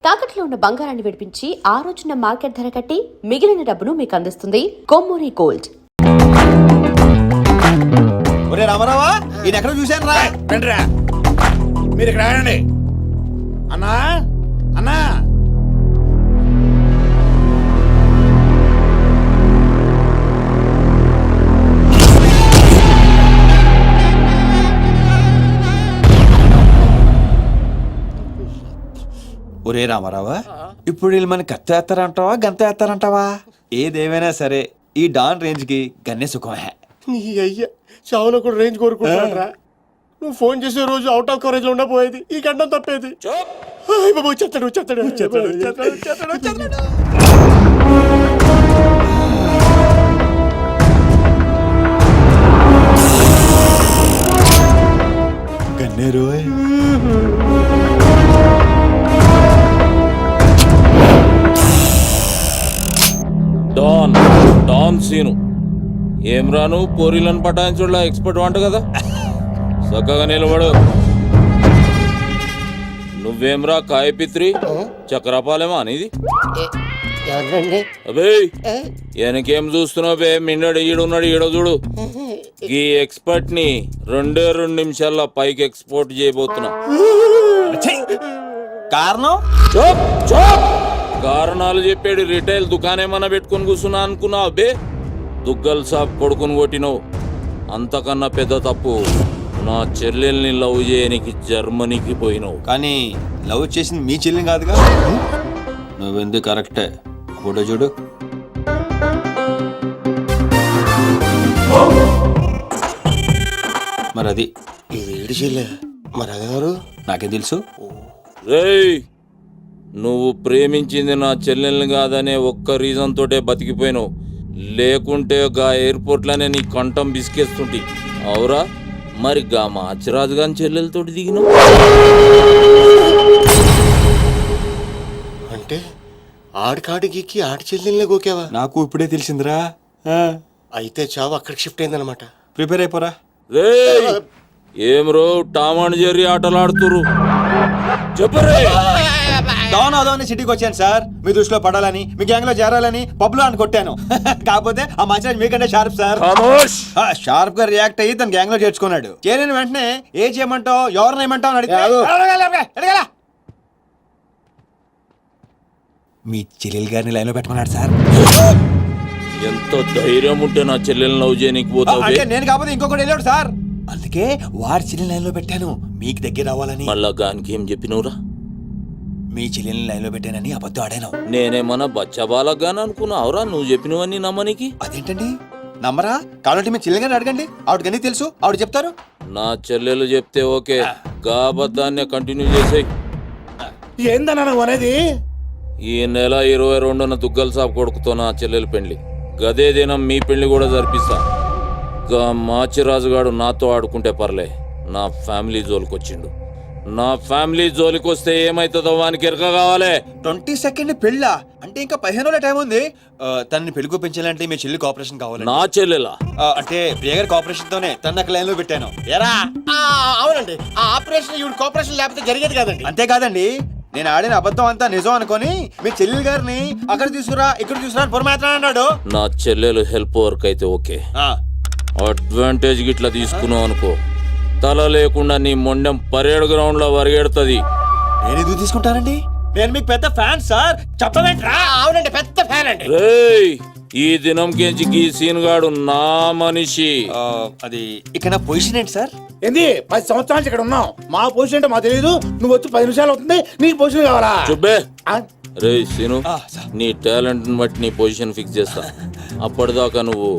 తాకట్లో ఉన్న బంగారాన్ని విడిపించి ఆ రోజున మార్కెట్ ధర కట్టి మిగిలిన డబ్బును మీకు అందిస్తుంది కొమ్మూరి గోల్డ్. ఒరే రామారావా, ఈయన ఎక్కడ చూశాను రా. రండిరా, మీరు ఇక్కడ ఆగండి. అన్నా అన్నా, ఒరే రామారావా, ఇప్పుడు వీళ్ళు మన కత్తి వేస్తారంటావా గంత వేస్తారంటావా? ఏదేమైనా సరే ఈ డాన్ రేంజ్ కి గన్నే సుఖమే. నీ అయ్యా చావులో కూడా రేంజ్ కోరుకుంటారా? నువ్వు ఫోన్ చేసే రోజు అవుట్ ఆఫ్ కవరేజ్ లో ఉండబోయేది, ఈ గండం తప్పేది. బాబు చెత్తడు చెత్తడు చెత్తడు చెత్తడు చెత్తడు చెత్తడు. గన్నేరు డాన్ డాన్ సీను ఏం రాను పోరీలను పటాయించుడులా ఎక్స్పర్ట్ వంట కదా. చక్కగా నిలబడు. నువ్వేమ్రా కాయపిత్రి చక్రపాలేమా అనేది? అబే వెనకేం చూస్తున్నావు బే? మిన్నడు ఈడున్నాడు, ఈడ చూడు. ఈ ఎక్స్పర్ట్ ని 2 నిమిషాల్లో పైకి ఎక్స్పోర్ట్ చేయబోతున్నా. కారణం చోప్ చోప్. కారణాలు చెప్పాడు. రిటైల్ దుకాణేమన్నా పెట్టుకుని కూర్చున్నా అనుకున్నావు బే? దుగ్గల్ సాబ్ కొడుకుని కొట్టినవు. అంతకన్నా పెద్ద తప్పు నా చెల్లెల్ని లవ్ చేయనికి జర్మనీకి పోయినావు. కానీ లవ్ చేసింది మీ చెల్లిని కాదుగా. నువ్వెందుకు కరెక్టే. ఫోటో చూడు. మరి అది వీడి చెల్లె మరి అదేవారు నాకేం తెలుసు. రేయ్, నువ్వు ప్రేమించింది నా చెల్లెల్ని కాదనే ఒక్క రీజన్ తోటే బతికిపోయినావు. లేకుంటే గా ఎయిర్పోర్ట్లోనే నీ కంఠం బిసికేస్తుంటి. అవురా? మరి గా మాచిరాజు గాని చెల్లెలతోటి దిగినావు అంటే ఆడికాడికి ఆడి చెల్లెల్నే గోకేవా? నాకు ఇప్పుడే తెలిసిందిరా. అయితే చావు అక్కడికి షిఫ్ట్ అయిందనమాట. ప్రిపేర్ అయిపోరా. రేయ్, ఏం రో టామ్ అండ్ జెర్రీ ఆటలాడుతురు? చెప్పరే. డాన్ అదోని సిటీకి వచ్చాను సార్, మీ దృష్టిలో పడాలని, మీ గ్యాంగ్ లో చేరాలని పబ్లో అని కొట్టాను. కాకపోతే ఆ మంచి మీకంటే షార్ప్ సార్. షార్ప్ గా రియాక్ట్ అయ్యి తన గ్యాంగ్ లో చేర్చుకున్నాడు. చేరిన వెంటనే ఏ చేయమంటావు, ఎవరిని ఏమంటావు అని అడిగాడు. మీ చెల్లెలు గారిని లైన్ లో పెట్టమన్నాడు సార్. ఎంత ధైర్యం ఉంటే నా చెల్లెల్ని లవ్ చేయనీకి పోతావు? అంటే నేను కాకపోతే ఇంకొకటి వెళ్ళాడు సార్, అందుకే వారి చెల్లెని లైన్ లో పెట్టాను మీకు దగ్గర రావాలని. మళ్ళా గానికి ఏం చెప్పినవురా? మీ చెల్లెని లైన్ లో పెట్టానని అబద్ధం ఆడాను. నేనేమన్నా బచ్చబాలగాని అనుకున్నావురా నువ్వు చెప్పినవన్నీ నమ్మనికి? అదేంటండి నమ్మరా? కావాలంటే మీ చెల్లెని అడగండి, ఆవిడకన్నీ తెలుసు, ఆవిడ చెప్తారు. నా చెల్లెలు చెప్తే ఓకే, గా అబద్ధాన్ని కంటిన్యూ చేసేయి. ఏందన్నా నువ్వు అనేది? ఈ నెల 22న దుగ్గల్ సాబ్ కొడుకుతో నా చెల్లెలు పెళ్లి. గదే దినం మీ పెళ్లి కూడా జరిపిస్తా. గా మాచిరాజుగాడు నాతో ఆడుకుంటే పర్లే, నా ఫ్యామిలీ జోలికొచ్చిండు. నా ఫ్యామిలీ జోలికొస్తే ఏమైతుందో వానికి ఎరక కావాలి. 22nd పెళ్ళా? అంటే ఇంకా 15 రోజుల టైం ఉంది. తనని పెళ్లి పెంచాలంటే మీ చెల్లి కోఆపరేషన్ కావాలి. నా చెల్లెలా? అంటే ప్రియగారి కోఆపరేషన్ తోనే తన లైన్ లో పెట్టాను. ఎరా అవునండి, ఆ ఆపరేషన్ ఈవిడ కోఆపరేషన్ లేకపోతే జరిగేది కాదండి. అంతేకాదండి, నేను ఆడిన అబద్ధం అంతా నిజం అనుకొని మీ చెల్లెలు గారిని అక్కడ తీసుకురా ఇక్కడ తీసుకురా అని పొరమాత్రం అన్నాడు. నా చెల్లెలు హెల్ప్ వర్క్ అయితే ఓకే, అడ్వాంటేజ్ గిట్లా తీసుకున్నావు అనుకో, తల లేకుండా నీ మొండెం పరేడ్ గ్రౌండ్ లో వరిగెడుతుంది. నేను ఎందుకు తీసుకుంటానండి? నేను మీకు పెద్ద ఫ్యాన్ సార్. చెప్పవేంట్రా? అవునండి, పెద్ద ఫ్యాన్ అండి. రేయ్, ఈ దినం కెంచి ఈ సీన్ గాడు నా మనిషి. అది ఇక్కడ నా పొజిషన్ ఏంటి సార్? ఏంది 10 సంవత్సరాలు ఇక్కడ ఉన్నాం, మా పొజిషన్ అంటే మాకు తెలియదు. నువ్వు వచ్చి 10 నిమిషాలు అవుతుంది, నీకు పొజిషన్ కావాలా? చుబ్బే. రేయ్ సీను, నీ టాలెంట్ ని బట్టి నీ పొజిషన్ ఫిక్స్ చేస్తా. అప్పటిదాకా నువ్వు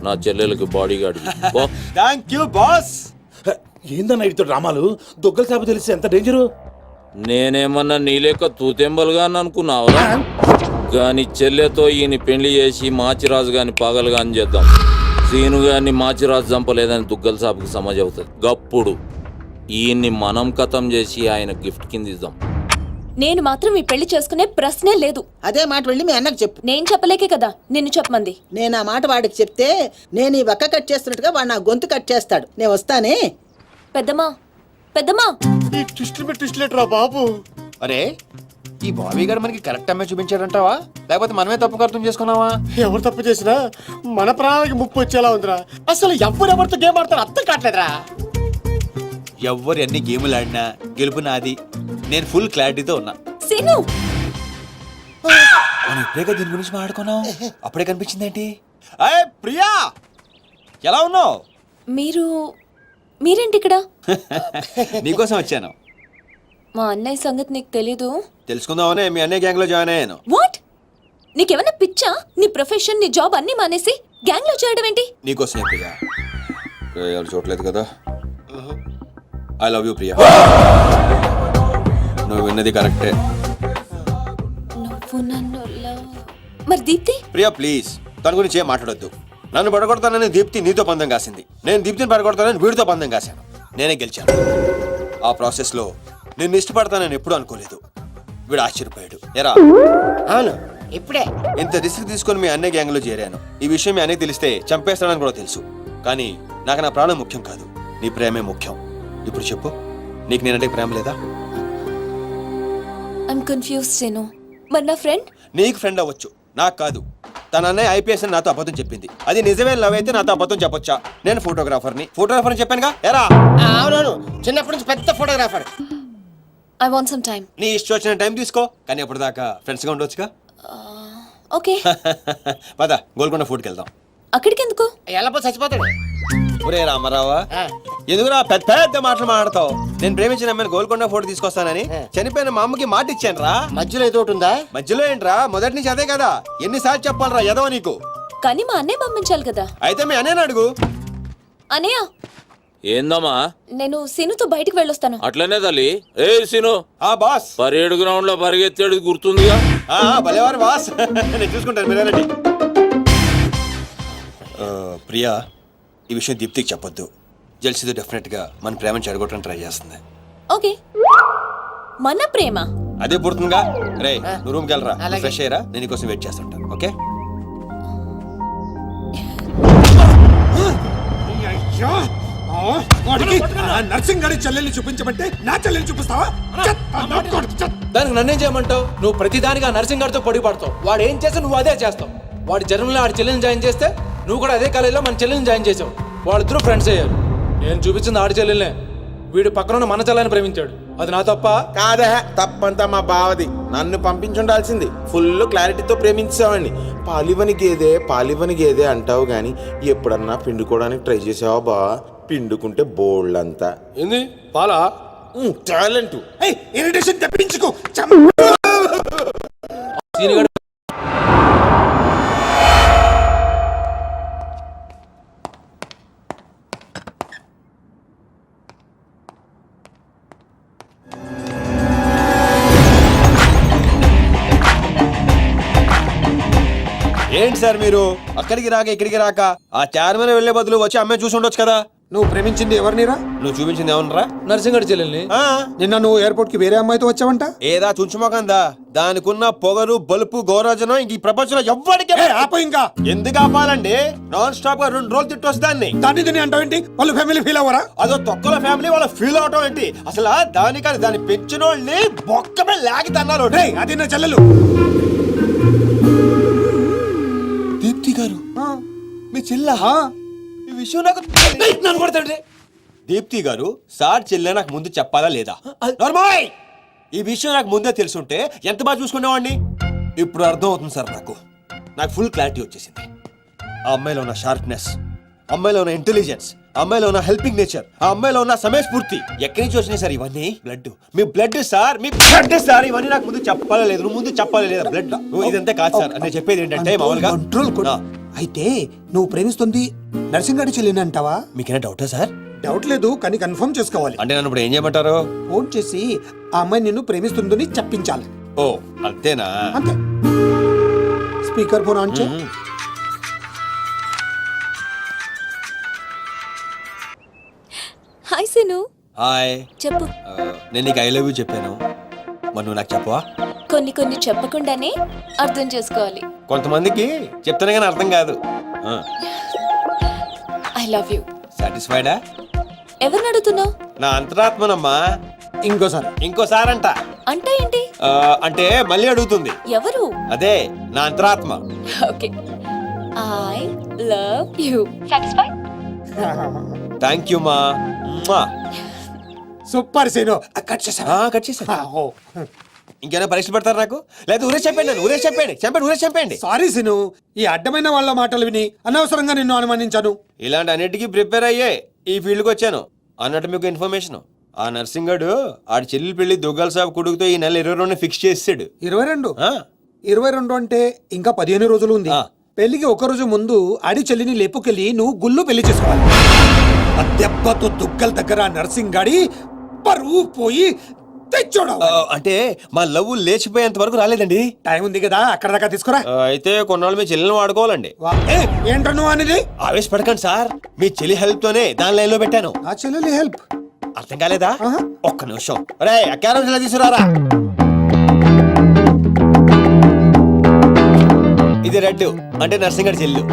నా చెల్లెలకి body guard. Thank you boss. ఏందన్నా ఇటు డ్రామాలు? దొగ్గల సాబు తెలిసి ఎంత డేంజరు? నేనేమన్నా నీ లెక్క తూతెంబలుగా అనుకున్నావురా? గాని చెల్లెతో ఈయన పెళ్లి చేసి మాచిరాజు గాని పాగలుగాని చేద్దాం. సీను గారిని మాచిరాజు చంపలేదని దుగ్గల సాబుకి సమాజ్ అవుతుంది. గప్పుడు ఈయన్ని మనం కథం చేసి ఆయన గిఫ్ట్ కింద ఇద్దాం. నేను మాత్రం ఈ పెళ్లి చేసుకునే ప్రశ్నే లేదు. అదే మాట వెళ్ళి మీ అన్నకు చెప్పు. నేను చెప్పలేకే కదా నిన్ను చెప్పమంది. నేను ఆ మాట వాడికి చెప్తే నేను ఈ వక్క కట్ చేస్తున్నట్టుగా వాడు నా గొంతు కట్ చేస్తాడు. నేను వస్తానే. పెద్దమ్మా పెద్దమ్మా, ఈ ట్విస్ట్ ట్విస్ట్ లేటరా బాబు. అరే ఈ బాబీ గారు మనకి కరెక్ట్ అమ్మాయి చూపించాడంటావా లేకపోతే మనమే తప్పుగా అర్థం చేసుకున్నావా? ఎవరు తప్పు చేసినా మన ప్రాణానికి ముప్పు వచ్చేలా ఉందిరా. అసలు ఎవరెవరితో గేమ్ ఆడతారు అర్థం కావట్లేదురా. ఎవ్వరు ఎన్ని గేములు ఆడినా గెలుపు నాది. నేను ఫుల్ క్లారిటీతో ఉన్నా. సీను మనం ఇప్పుడే దీని గురించి మాట్లాడుకున్నాం, అప్పుడే కనిపించింది ఏంటి? అయ్యే ప్రియా, ఎలా ఉన్నావు? మీరేంటి ఇక్కడ? నీకోసం వచ్చాను. మా అన్నయ్య సంగతి నీకు తెలీదు. తెలుసుకుందామనే మీ అన్నయ్య గ్యాంగ్ లో జాయిన్ అయ్యాను. వాట్? నీకేమైనా పిచ్చా? నీ ప్రొఫెషన్, నీ జాబ్ అన్ని మానేసి గ్యాంగ్ లో చేయడం ఏంటి? నీకోసమే ప్రియా. ఎవరు చూడలేదు కదా. I love you Priya. నువ్వు విన్నది కరెక్టే. నువ్వు నన్ను మరి దీప్తి? ప్రియా ప్లీజ్, తన గురించి ఏం మాట్లాడొద్దు. నన్ను పడగొడతానని దీప్తి నీతో పందెం కాసింది. నేను దీప్తిని పడగొడతానని వీడితో పందెం కాశాను. నేనే గెలిచాను. ఆ ప్రాసెస్ లో నిన్ను ఇష్టపడతానని ఎప్పుడు అనుకోలేదు. వీడు ఆశ్చర్యపోయాడు. ఎరా అవును, ఇప్పుడే ఇంత రిస్క్ తీసుకొని మీ అన్నయ్య గ్యాంగ్ లో చేరాను. ఈ విషయం మీ అన్నయ్య తెలిస్తే చంపేస్తానని కూడా తెలుసు. కానీ నాకు నా ప్రాణం ముఖ్యం కాదు, నీ ప్రేమే ముఖ్యం. ఇప్పుడు చెప్పు, నీకు నేనంటే ప్రేమ లేదా? I'm confuse scene. మరి నా ఫ్రెండ్? నీకు ఫ్రెండ్ అవ్వచ్చు, నాకు కాదు. తన అన్నయ్య ఐపీఎస్ అని నాతో అబద్ధం చెప్పింది. అది నిజమే లవ్ అయితే నాతో అబద్ధం చెప్పొచ్చా? నేను ఫోటోగ్రాఫర్ని చెప్పానుగా. ఎరా అవునవును, చిన్నప్పటి నుంచి పెద్ద photographer. I want some time. నీ ఇష్టం వచ్చిన టైం తీసుకో, కానీ అప్పటిదాకా ఫ్రెండ్స్గా ఉండొచ్చుగా. ఓకే. పద గోల్కొండ ఫుడ్కి వెళ్దాం. అక్కడికి ఎందుకు? ఎలా చచ్చిపోతాడు. ఒరే రామారావా, ఎందుకురా పెద్ద పెద్ద మాటలు మాడతావు? నేను ప్రేమించిన అమ్మాయిని గోల్కొండ ఫోటో తీసుకొస్తానని చనిపోయిన మా అమ్మకి మాట ఇచ్చాను రా. మధ్యలో ఏదో ఒకటి ఉందా? మధ్యలో ఏంట్రా, మొదటి నుంచి అదే కదా. ఎన్నిసార్లు చెప్పాలరా ఎదవ నీకు? కానీ మా అన్నయ్య పంపించాలి కదా. అయితే మీ అన్నయ్యని అడుగు. అన్నయ్య, ఏందమ్మా? నేను సీనుతో బయటికి వెళ్ళొస్తాను. అట్లనే తల్లి. ఏ సీను, ఆ బాస్. పరేడ్ గ్రౌండ్ లో పరిగెత్తేది గుర్తుందిగా? భలేవారు బాస్. నేను చూసుకుంటాను, మీరేనండి. ప్రియా, ఈ విషయం దీప్తికి చెప్పొద్దు. జెల్సీతో డెఫినెట్ గా మన ప్రేమను చెడగొట్టడం ట్రై చేస్తుంది. ఓకే. మన ప్రేమ అదే పుడుతుందిగా. రే నువ్వు రూమ్కి వెళ్ళరా, ఫ్రెష్ అయ్యరా, నేను నీకోసం వెయిట్ చేస్తుంటాను. ఓకే? నర్సింగ్ గారి చెల్లెల్ని చూపించమంటే నా చెల్లెల్ని చూపిస్తావా? దానికి నన్నేం చేయమంటావు? నువ్వు ప్రతిదానికి ఆ నర్సింగ్ గారితో పొడి పడతావు. వాడు ఏం చేస్తే నువ్వు అదే చేస్తావు. వాడి జన్మలో ఆడి చెల్లెల్ని జాయిన్ చేస్తే నువ్వు కూడా అదే కాలేజీలో మన చెల్లెల్ని జాయిన్ చేసావు. వాళ్ళిద్దరూ ఫ్రెండ్స్ అయ్యారు. నేను చూపించింది ఆడి చెల్లెల్నే. వీడు పక్కన మన చెల్లెని ప్రేమించాడు. అది నా తప్ప కాదా? తప్పంతా మా బావది. నన్ను పంపించుండాల్సింది. ఫుల్ క్లారిటీతో ప్రేమించావండి. పాలివని గేదే అంటావు గాని ఎప్పుడన్నా పిండుకోవడానికి ట్రై చేసావా బా? పిండుకుంటే బోల్డంతా. ఏంది పాలా? టాలెంట్. ఇరిటేషన్ తెప్పించుకో. సీనిగాడు ఏంటి సార్ మీరు అక్కడికి రాక ఇక్కడికి రాక ఆ చార్మన్ వెళ్లే బదులు వచ్చి అమ్మాయి చూసి ఉండొచ్చు కదా. నువ్వు ప్రేమించింది ఎవరినిరా? నువ్వు చూపించింది ఏమన్నారా? నర్సింగ్ గారి చెల్లెల్ని. నిన్న నువ్వు ఎయిర్పోర్ట్ కి వేరే అమ్మాయితో వచ్చావంట. ఏదా చుంచుమోకందా? దానికున్న పొగరు బలుపు గౌరవజనం ఇంక ఈ ప్రపంచంలో ఎవ్వడికి ఆపో ఇంకా. ఎందుకు ఆపాలండి? నాన్ స్టాప్ గా 2 రోజులు తిట్టొచ్చు దాన్ని. దాన్ని అంటావేంటి? వాళ్ళు ఫ్యామిలీ ఫీల్ అవ్వరా? అదో తొక్కల ఫ్యామిలీ వాళ్ళ ఫీల్ అవటం ఏంటి? అసలు దానికని దాన్ని పెంచిన వాళ్ళని బొక్కమే లాగి తన్నారు. అది నా చెల్లెలు. దీప్తి గారు మీ చెల్ల ఈ విషయం నాకు నన్ను కొడతాడు. దీప్తి గారు సార్ చెల్లె నాకు ముందు చెప్పాలా లేదా? నార్మల్. ఈ విషయం నాకు ముందే తెలుసుంటే ఎంత బాగా చూసుకునేవాడిని. ఇప్పుడు అర్థం అవుతుంది సార్. నాకు ఫుల్ క్లారిటీ వచ్చేసింది. ఆ అమ్మాయిలో ఉన్న షార్ప్నెస్, అమ్మాయిలో ఉన్న ఇంటెలిజెన్స్, అమ్మాయిలో ఉన్న హెల్పింగ్ నేచర్, ఆ అమ్మాయిలో ఉన్న సమయస్ఫూర్తి ఎక్కడి నుంచి వచ్చినాయి సార్ ఇవన్నీ? బ్లడ్, మీ బ్లడ్ సార్, మీ బ్లడ్ సార్. ఇవన్నీ నాకు ముందు చెప్పాలా లేదు? నువ్వు ముందు చెప్పాలా లేదా? బ్లడ్ ఇదంతా కాదు సార్. నేను చెప్పేది ఏంటంటే మామూలుగా అయితే నువ్వు ప్రేమిస్తుంది నర్సింగ్ గారి చెల్లిని అంటావా? మీకేనా డౌటా సార్? డౌట్ లేదు, కానీ కన్ఫర్మ్ చేసుకోవాలి. అంటే నన్ను ఇప్పుడు ఏం చేయమంటారు? ఫోన్ చేసి ఆ అమ్మాయి నిన్ను ప్రేమిస్తుందని చెప్పించాలి. ఓ అంతేనా? అంతే. స్పీకర్ ఫోన్ ఆన్ చేయి. హాయ్ సీను. హాయ్. చెప్పు. నేను నీకు ఐ లవ్ యూ చెప్పాను, మరి నువ్వు నాకు చెప్పవా? కొన్ని చెప్పకుండానే అర్థం చేసుకోవాలి. కొంతమందికి చెప్తానే కానీ అర్థం కాదు. I love you. సాటిస్ఫైడా? ఎవరిని అడుగుతున్నావు? నా అంతరాత్మనమ్మా. ఇంకోసారి ఇంకోసారంట అంటే ఏంటి? అంటే మళ్ళీ అడుగుతుంది. ఎవరు? అదే నా అంతరాత్మ. Okay, I love you. Satisfy? Thank you మా. సూపర్ సీను కట్ చేసా. కట్ చేసా. ఇంకేమైనా పరీక్షలు పెడతారు నాకు? లేదా ఊరే చెప్పండి, నన్ను ఊరే చెప్పండి. సారీ సీను, ఈ అడ్డమైన వాళ్ళ మాటలు విని అనవసరంగా నిన్ను అనుమానించాను. ఇలాంటి అన్నిటికీ ప్రిపేర్ అయ్యే ఈ ఫీల్డ్కి వచ్చాను. అన్నట్టు మీకు ఇన్ఫర్మేషన్, ఆ నర్సింగ్ గాడు ఆడి చెల్లి పెళ్లి దుగ్గాల సాబ్ కొడుకుతో ఈ నెల 22 ఫిక్స్ చేసాడు. 22 అంటే ఇంకా 15 రోజులు ఉంది. పెళ్లికి ఒక రోజు ముందు ఆడి చెల్లిని లేపుకెళ్ళి నువ్వు గుళ్ళు పెళ్లి చేసుకోవాలి. ఆ దెబ్బతో దుగ్గల దగ్గర నర్సింగ్ గాడి పరువు పోయి తెచ్చోడు. అంటే మా లవ్ లేచిపోయేంత వరకు రాలేదండి. టైం ఉంది కదా, అక్కడ దాకా తీసుకురా. అయితే కొన్నాళ్ళు మీ చెల్లెని వాడుకోవాలండి. ఏంట్రా నువ్వు అనేది? ఆవేశపడకండి సార్, మీ చెల్లి హెల్ప్ తోనే దాని లైన్ లో పెట్టాను. నా చెల్లెలి హెల్ప్ అర్థం కాలేదా? ఒక్క నిమిషం. రే క్యారమ్స్ ఇలా తీసుకురారా. ఇది రెడ్ అంటే నర్సింగ్ గారి చెల్లు,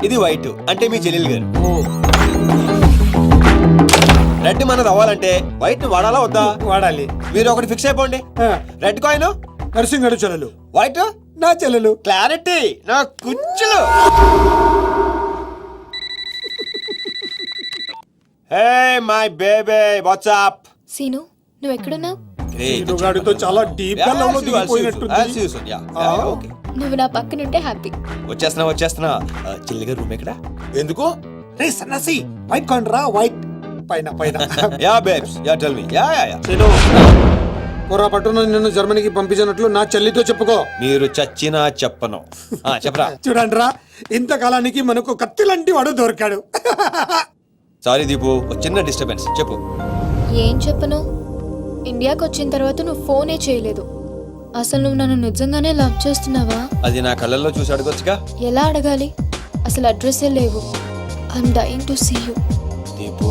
ఇది వైట్ అంటే మీ చెల్లెలు గారు. రెడ్ మనది అవ్వాలంటే వైట్ ని వాడాలా వద్దా? వాడాలి. మీరు ఒకటి ఫిక్స్ అయిపోండి. రెడ్ కాయిన్ నర్సింగ్ గారి చెల్లెలు, వైట్ నా చెల్లెలు. క్లారిటీ నా కుచ్చులు. Hey my baby WhatsApp. Seenu, నువ్వు ఎక్కడున్నావు? గాడితో చాలా డీప్ గా లవ్ లో దిగిపోయినట్టుంది. నువ్వు నా పక్కనుంటే హ్యాపీ. వచ్చేస్తున్నా. చెల్లిగా రూమ్ ఎక్కడ? ఎందుకు? రే సన్నాసి, వైట్ కాయిన్ రా, వైట్ పైన. Yeah babes, yeah tell me. Yeah పొరపాటున నిన్ను జర్మనీకి పంపించినట్లు నా చెల్లితో చెప్పుకో. మీరు చచ్చినా చెప్పను. చెప్పరా. చూడండి రా, ఇంతకాలానికి మనకు కత్తి లాంటి వాడు దొరికాడు. సారీ దీపు, చిన్న డిస్టర్బెన్స్. చెప్పు. ఏం చెప్పను? ఇండియాకి వచ్చిన తర్వాత నువ్వు ఫోనే చేయలేదు. అసలు నువ్వు నన్ను నిజంగానే లవ్ చేస్తున్నావా? అది నా కళ్ళల్లో చూసి అడగొచ్చుగా. ఎలా అడగాలి? అసలు అడ్రస్సే లేవు. I'm dying to see you. Deepu,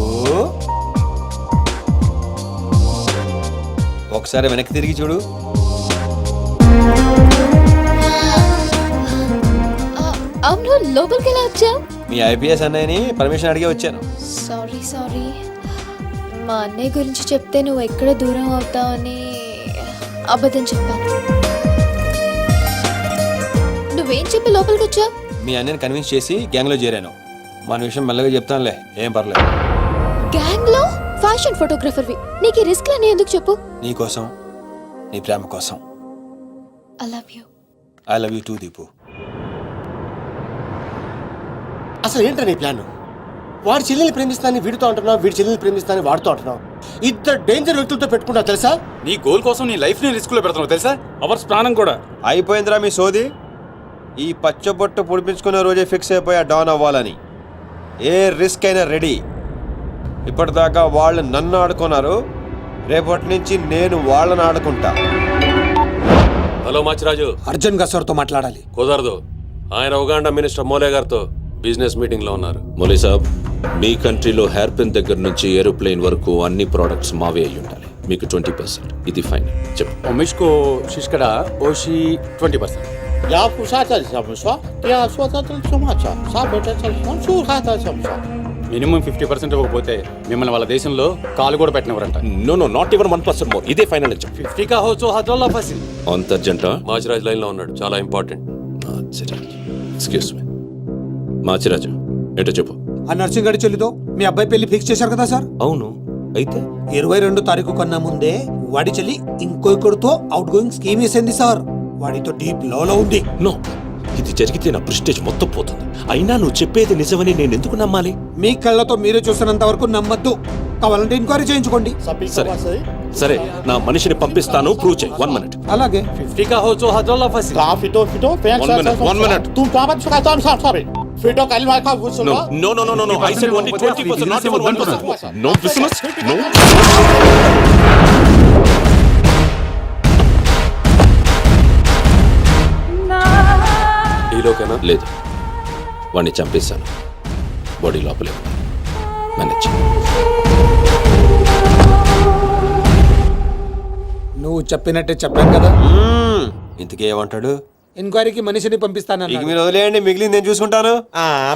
ఒకసారి వెనక్కి తిరిగి చూడు. అవును, లోపలికి ఎలా వచ్చావు? మీ ఐపీఎస్ అన్నయ్యని పర్మిషన్ అడిగే వచ్చాను. సారీ. మా అన్నయ్య గురించి చెప్తే నువ్వు ఎక్కడ దూరం అవుతావని అబద్ధం చెప్పాను. నువ్వేం చెప్పి లోపలికి వచ్చావు? మీ అన్నయ్యని కన్విన్స్ చేసి గ్యాంగ్ లో చేరాను. మన విషయం మెల్లగా చెప్తానులే, ఏం పర్లేదు. గ్యాంగ్ లో ఫ్యాషన్ ఫోటోగ్రఫర్వి, నీకు రిస్క్ అని ఎందుకు చెప్పు? నీ కోసం, నీ ప్రేమ కోసం. I love you. I love you two Deepu. అసలు ఏంటో నీ ప్లాన్? వాడి చెల్లెల్ని ప్రేమిస్తానని వీడితో అంటున్నావు, వీడి చెల్లెల్ని ప్రేమిస్తానని వాడితో అంటున్నావు. ఇద్దరు డేంజర్ వ్యక్తులతో పెట్టుకుంటావు తెలుసా? నీ గోల్ కోసం నీ లైఫ్ ని రిస్క్ లో పెడుతున్నావు తెలుసా? అవర్స్ ప్రాణం కూడా. అయిపోయిందిరా మీ సోది. ఈ పచ్చబొట్టు పొడిపించుకునే రోజే ఫిక్స్ అయిపోయా డాన్ అవ్వాలని. ఏ రిస్క్ అయినా రెడీ. ఇప్పటిదాకా వాళ్ళు నన్ను ఆడుకున్నారు, రేపటి నుంచి నేను వాళ్ళని ఆడుకుంటా. హలో మాచిరాజు, అర్జున్ గారితో మాట్లాడాలి. కుదరదు. ఆయన ఉగాండా మినిస్టర్ మోలే గారితో బిజినెస్ మీటింగ్ లో ఉన్నారు. మోలీ సాబ్, మీ కంట్రీలో హెయిర్ పిన్ దగ్గర నుంచి ఏరోప్లేన్ వరకు అన్ని ప్రోడక్ట్స్ మావే అయి ఉండాలి. మీకు 20%. ఇది ఫైన్. చెప్పు. మిష్కో శిష్కడ ఓషి 20%. యా పుషాచా సమస్య యా స్వతత్ర సమాచార సాబెటచల్ సంచూహాత సమస్య. మినిమం 50% ఇవ్వకపోతే మిమ్మల్ని వాళ్ళ దేశంలో కాలు కూడా పెట్టినవరంట. No not even 1% more. ఇదే ఫైనల్ అని చెప్పు. 50 కా హో సో హద్రల్లా ఫసి. అంత అర్జెంట్? మాచిరాజ్ లైన్ లో ఉన్నాడు, చాలా ఇంపార్టెంట్. Excuse me. మాచిరాజు, ఏంటో చెప్పు. ఆ నర్సింగ్ గారి చెల్లితో మీ అబ్బాయి పెళ్లి ఫిక్స్ చేశారు కదా సార్? అవును, అయితే 22 తారీఖు కన్నా ముందే వాడి చెల్లి ఇంకొకరితో అవుట్ గోయింగ్ స్కీమ్ వేసింది సార్. వాడితో డీప్ లో ఉంది. నో, ఇది జరిగితే నా ప్రెస్టేజ్ మొత్తం పోతుంది. అయినా నువ్వు చెప్పేది నిజమని నేను ఎందుకు నమ్మాలి? మీ కళ్ళతో మీరే చూసినంత వరకు నమ్మద్దు. కావాలంటే ఎంక్వైరీ చేయించుకోండి. సరే, నా మనిషిని పంపిస్తాను, ప్రూవ్ చేయి. 1 minute. అలాగే 50 కా హో so హద్రల్లా ఫసి. One minute. No. I said only 20%, not even 1%. No business. No. ఈలోకేనా? లేదు, వాడిని చంపేశాను. బాడీ లోపలే ఉంది. మేనేజ్. నువ్వు చెప్పినట్టే చెప్పాను కదా. ఇంతకీ ఏమంటాడు? ఎంక్వైరీకి మనిషిని పంపిస్తానన్నా. ఇక మీరు వదిలేయండి, మిగిలింది నేను చూసుకుంటాను.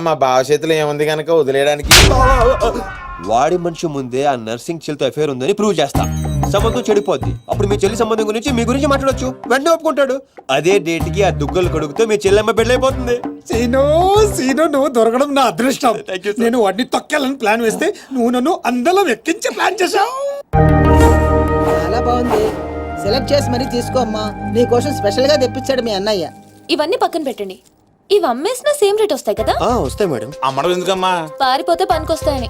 మా బావ చేతిలో ఏముంది కనుక వదిలేయడానికి. వాడి మనిషి ముందే ఆ నర్సింగ్ చెల్లితో అఫేర్ ఉందని ప్రూవ్ చేస్తా. సంబంధం చెడిపోద్ది. అప్పుడు మీ చెల్లి సంబంధం గురించి మీ గురించి మాట్లాడొచ్చు. వెంటనే ఒప్పుకుంటాడు. అదే డేట్ కి ఆ దుగ్గలు కొడుకుతో మీ చెల్లెమ్మ పెళ్ళైపోతుంది. సీను సీను నువ్వు దొరకడం నా అదృష్టం. నేను వాడిని తొక్కాలని ప్లాన్ వేస్తే నువ్వు నన్ను అందరం ఎక్కించే ప్లాన్ చేశావు. చాలా బాగుంది. సెలెక్ట్ చేసి మరీ తీసుకో అమ్మా. నీ కోసం స్పెషల్ గా తెప్పించాడు మీ అన్నయ్య. ఇవన్నీ పక్కన పెట్టండి. ఇవి అమ్మేసినా సేమ్ రేట్ వస్తాయి కదా? వస్తాయి మేడం. అమ్మడం ఎందుకమ్మా? పారిపోతే పనికొస్తాయని.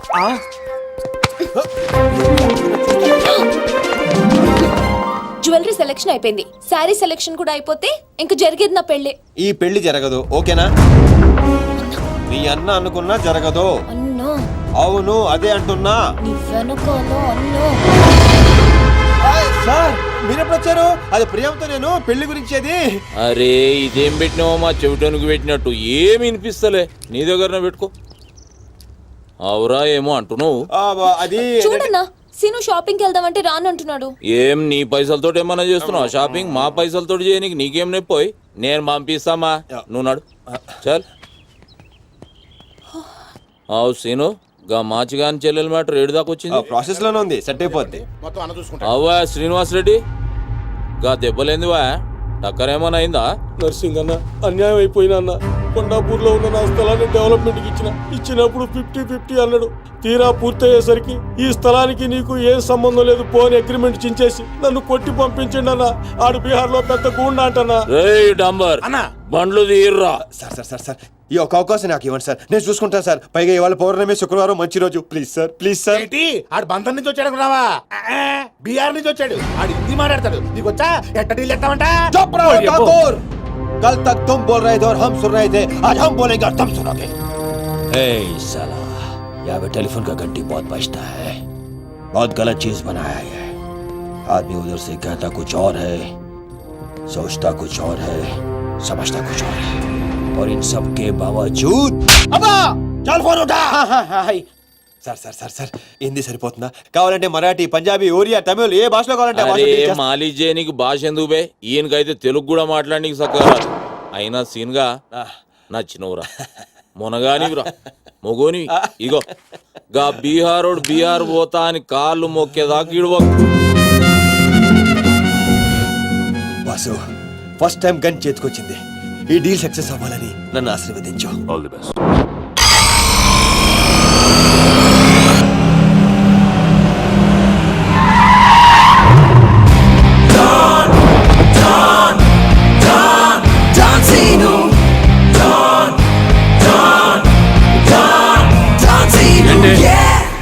జ్యువెలరీ సెలెక్షన్ అయిపోయింది. శారీ సెలెక్షన్ కూడా అయిపోతే ఇంక జరిగేది నా పెళ్ళి. ఈ పెళ్లి జరగదు, ఓకేనా? మీ అన్న అనుకున్నా జరగదు. అన్నో అవును, అదే అంటున్నా. నీ వెనకాల అన్నో. సార్ మీరెప్పుడు వచ్చారు? అది ప్రియాంతో నేను పెళ్లి గురించి అది. అరే ఇదేం పెట్టినావో మా చెవిటానికి పెట్టినట్టు ఏమి వినిపిస్తలే. నీ దగ్గరనే పెట్టుకో. అవురా ఏమో అంటున్నావు. అది చూడన్నా, సీను షాపింగ్ కి వెళ్దామంటే రానంటున్నాడు. ఏం నీ పైసలతో ఏమన్నా చేస్తున్నావు షాపింగ్? మా పైసలతో చేయనీకి నీకేం నొప్పోయి? నేను పంపిస్తామా, నువ్వు నాడు చల్. అవు సీను, గా మాచిగాని చెల్లెల మ్యాటర్ ఏడు దాకా వచ్చింది. ప్రాసెస్ లోనే ఉంది, సెట్ అయిపోద్ది. మొత్తం అన్న చూసుకుంటా. అవ్వా శ్రీనివాస్ రెడ్డి, గా దెబ్బలేందివా? టక్కరేమన్నా అయిందా? నర్సింగ్ అన్న అన్యాయం అయిపోయినా అన్న. కొండాపూర్లో ఉన్న నా స్థలాన్ని డెవలప్మెంట్కి ఇచ్చినప్పుడు 50-50 అన్నాడు. తీరా పూర్తయ్యేసరికి ఈ స్థలానికి నీకు ఏం సంబంధం లేదు పోని అగ్రిమెంట్ చించేసి నన్ను కొట్టి పంపించండి అన్న. ఆడు బీహార్ లో పెద్ద గూండా అంటన్నా. రేయ్ డంబర్ బండ్లు తీర్రా. సార్ సార్ సార్ సార్ ఈ ఒక అవకాశం నాకు ఇవ్వండి సార్, నేను చూసుకుంటాను సార్. పైగా ఇవాళ పౌర్ణమి, శుక్రవారం మంచి రోజు. Please sir, please sir. ఆడు బంధం నుంచి వచ్చాడు అనుకున్నావా? బీహార్ నుంచి వచ్చాడు. ఆడు హిందీ మాట్లాడతాడు. నీకు వచ్చా? ఎట్ట డీల్ ఎత్తామంట? चुप रहो ठाकुर, कल तक तुम बोल रहे थे और हम सुन रहे थे, आज हम बोलेंगे और तुम सुनोगे. ए साला, यहाँ पे टेलीफोन का घंटी बहुत बजता है. बहुत गलत चीज बनाया है. आदमी उधर से कहता कुछ और है, सोचता कुछ और है, समझता कुछ और है, और इन सब के बावजूद अब्बा चल फोन उठा. Sir sir sir sir Hindi సరిపోతుందా? కావాలంటే మరాఠీ, పంజాబీ, ఒరియా, తమిళ్ ఏ భాషలో కావాలంటే ఆ భాషలో అరే teach చేస్తా. మాలి చేయనికి భాష ఎందుకు బే? ఈయనకైతే తెలుగు కూడా మాట్లాడనీకి సక్కరా. అయినా సీన్గా నచ్చినవురా, మునగానివిరా, మొగోని. ఇగో గా బీహారోడు బీహార్ పోతా అని కాళ్ళు మొక్కేదాకా ఇడవ. బాసు ఫస్ట్ టైం గన్ చేతికొచ్చింది. ఈ డీల్ సక్సెస్ అవ్వాలని నన్ను ఆశీర్వదించు. All the best.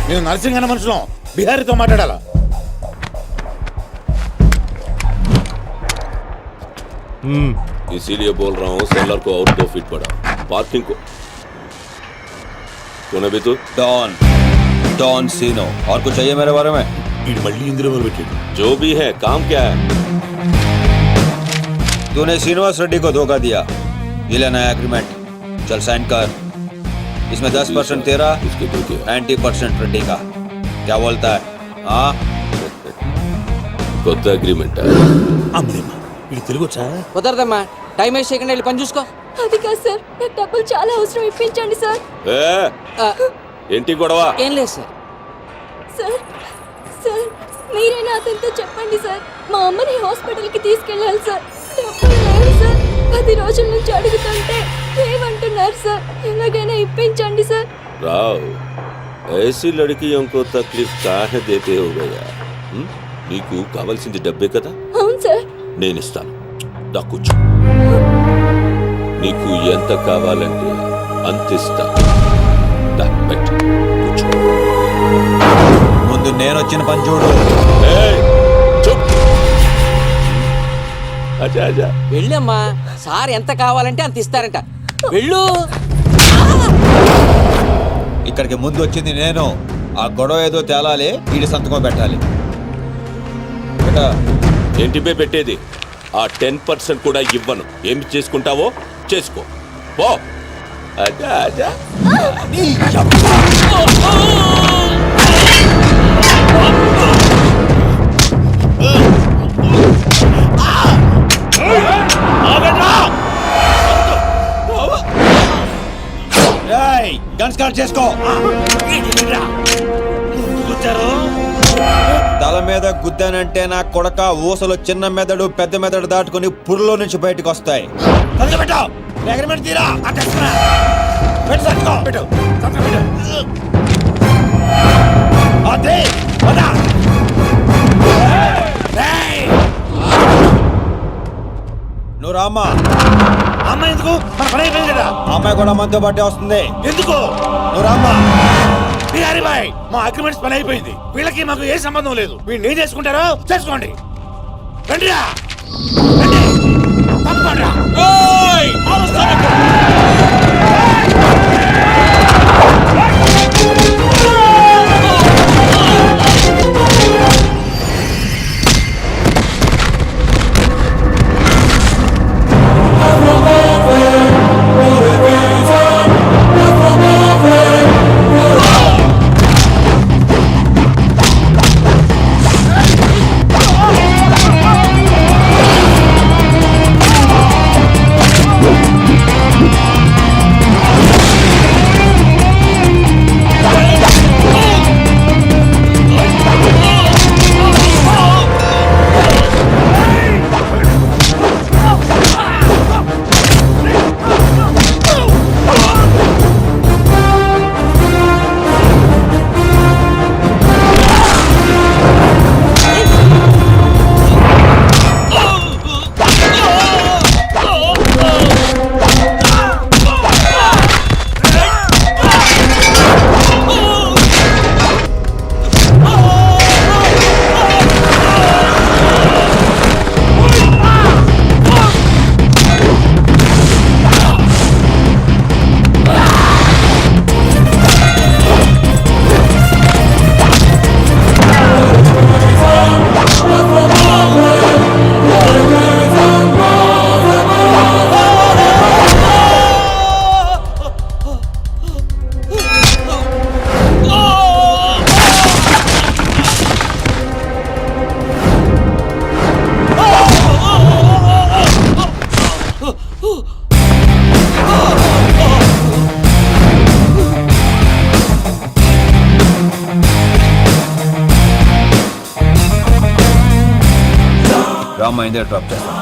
నేను నర్సింగ్ అన్న మనుషులం బిహారీతో మాట్లాడాలా? इसीलिए बोल रहा हूँ सेलर को और 2 फीट बढ़ा, पार्किंग को. कौन है बे तू? डॉन, डॉन सीनो. और कुछ चाहिए मेरे बारे में? మళ్ళీ ఇందులో మొదలుపెట్టాడు. जो भी है काम क्या है? तूने श्रीनिवास रेड्डी को धोखा दिया. ये लेना है एग्रीमेंट, चल साइन कर. इसमें 10% तेरा, इसके धोखे 90% रेड्डी का. क्या बोलता है? हाँ కొత్త అగ్రిమెంట్. అమ్మలేమ్మా ఇది తెలుగు వచ్చా? కుదరదమ్మా, టైం వేస్ట్ చేయకుండా వెళ్ళి పని చూసుకో. అది కాదు సార్, నాకు డబ్బులు చాలా అవసరం, ఇప్పించండి సార్. ఏంటి గొడవ? ఏం లేదు సార్. సార్ సార్ మీరైనా అతనితో చెప్పండి సార్. మా అమ్మని హాస్పిటల్కి తీసుకెళ్ళాలి సార్. డబ్బులు లేవు సార్. 10 రోజుల నుంచి అడుగుతుంటే ఏమంటున్నారు సార్. ఎలాగైనా ఇప్పించండి సార్. రావ్, ऐसी लड़कियों को तकलीफ काहे देते हो गया? నీకు కావాల్సింది డబ్బే కదా? అవును సార్. నేను ఇస్తాను, దా కూర్చో. నీకు ఎంత కావాలంటే అంత ఇస్తా. దా పెట్టు, కూర్చో. ముందు నేను వచ్చిన పని చూడు. చూప్. అచ్చా అచ్చా. వెళ్ళమ్మా, సార్ ఎంత కావాలంటే అంత ఇస్తారంట. వెళ్ళు. ఇక్కడికి ముందు వచ్చింది నేను. ఆ గొడవ ఏదో తేలాలి, వీడి సంతకం పెట్టాలి. ఏంటి పే పెట్టేది? ఆ 10% కూడా ఇవ్వను. ఏమి చేసుకుంటావో చేసుకో పో. అచ్చా అచ్చా. గన్ స్టార్ట్ చేసుకో. వచ్చారు? తల మీద గుద్దానంటే నా కొడక ఊసలు చిన్న మెదడు పెద్ద మెదడు దాటుకుని పుర్లో నుంచి బయటకు వస్తాయి. అగ్రిమెంట్ తీరా పెట్టు. అదే నువ్వు రామ్మా. అమ్మాయి ఎందుకు? మన పని అయిపోయింది కదా. అమ్మాయి కూడా మనతో పాటే వస్తుంది. ఎందుకు? నువ్వు రామ్మా. బిహారీ బాయ్, మా అగ్రిమెంట్స్ పని అయిపోయింది. వీళ్ళకి మాకు ఏ సంబంధం లేదు. వీళ్ళు ఏం చేసుకుంటారో చేసుకోండి. రండిరా, రండి. తప్పకుండా రామ్మా ఇందే డ్రాప్ చేస్తాను.